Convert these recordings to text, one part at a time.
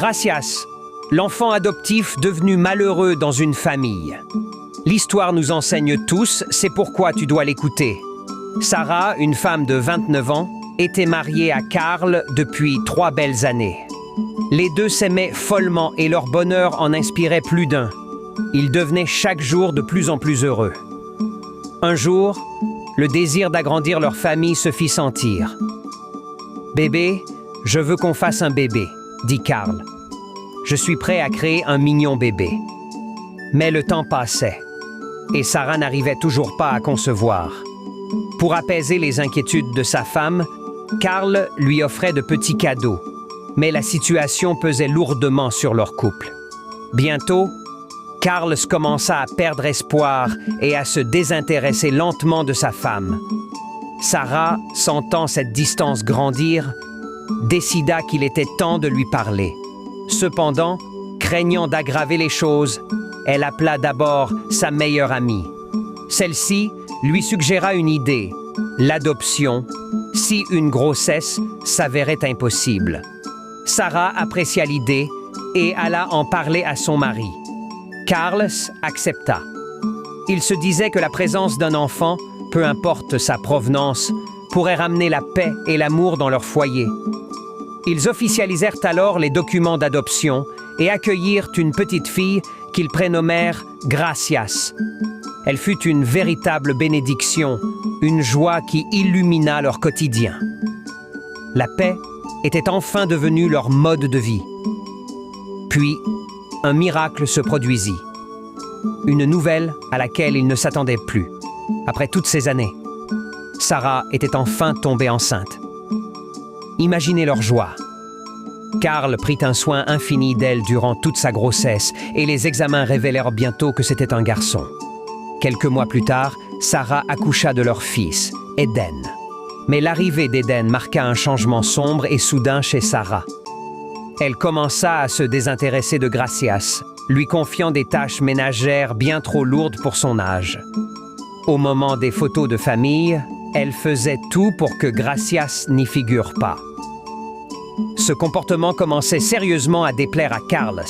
Gracias, l'enfant adoptif devenu malheureux dans une famille. L'histoire nous enseigne tous, c'est pourquoi tu dois l'écouter. Sarah, une femme de 29 ans, était mariée à Carl depuis 3 belles années. Les deux s'aimaient follement et leur bonheur en inspirait plus d'un. Ils devenaient chaque jour de plus en plus heureux. Un jour, le désir d'agrandir leur famille se fit sentir. « Bébé, je veux qu'on fasse un bébé », dit Carl. « Je suis prêt à créer un mignon bébé. » Mais le temps passait, et Sarah n'arrivait toujours pas à concevoir. Pour apaiser les inquiétudes de sa femme, Carl lui offrait de petits cadeaux, mais la situation pesait lourdement sur leur couple. Bientôt, Carl commença à perdre espoir et à se désintéresser lentement de sa femme. Sarah, sentant cette distance grandir, décida qu'il était temps de lui parler. Cependant, craignant d'aggraver les choses, elle appela d'abord sa meilleure amie. Celle-ci lui suggéra une idée, l'adoption, si une grossesse s'avérait impossible. Sarah apprécia l'idée et alla en parler à son mari. Carl accepta. Il se disait que la présence d'un enfant, peu importe sa provenance, pourrait ramener la paix et l'amour dans leur foyer. Ils officialisèrent alors les documents d'adoption et accueillirent une petite fille qu'ils prénommèrent Gracias. Elle fut une véritable bénédiction, une joie qui illumina leur quotidien. La paix était enfin devenue leur mode de vie. Puis, un miracle se produisit. Une nouvelle à laquelle ils ne s'attendaient plus. Après toutes ces années, Sarah était enfin tombée enceinte. Imaginez leur joie. Carl prit un soin infini d'elle durant toute sa grossesse et les examens révélèrent bientôt que c'était un garçon. Quelques mois plus tard, Sarah accoucha de leur fils, Eden. Mais l'arrivée d'Eden marqua un changement sombre et soudain chez Sarah. Elle commença à se désintéresser de Gracias, lui confiant des tâches ménagères bien trop lourdes pour son âge. Au moment des photos de famille, elle faisait tout pour que Gracias n'y figure pas. Ce comportement commençait sérieusement à déplaire à Carl.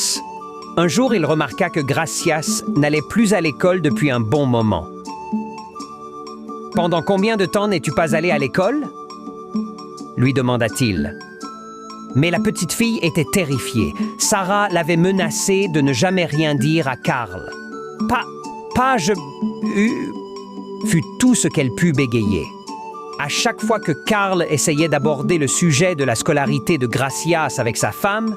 Un jour, il remarqua que Gracias n'allait plus à l'école depuis un bon moment. « Pendant combien de temps n'es-tu pas allé à l'école ?» lui demanda-t-il. Mais la petite fille était terrifiée. Sarah l'avait menacée de ne jamais rien dire à Carl. Je... fut tout ce qu'elle put bégayer. À chaque fois que Carl essayait d'aborder le sujet de la scolarité de Gracias avec sa femme,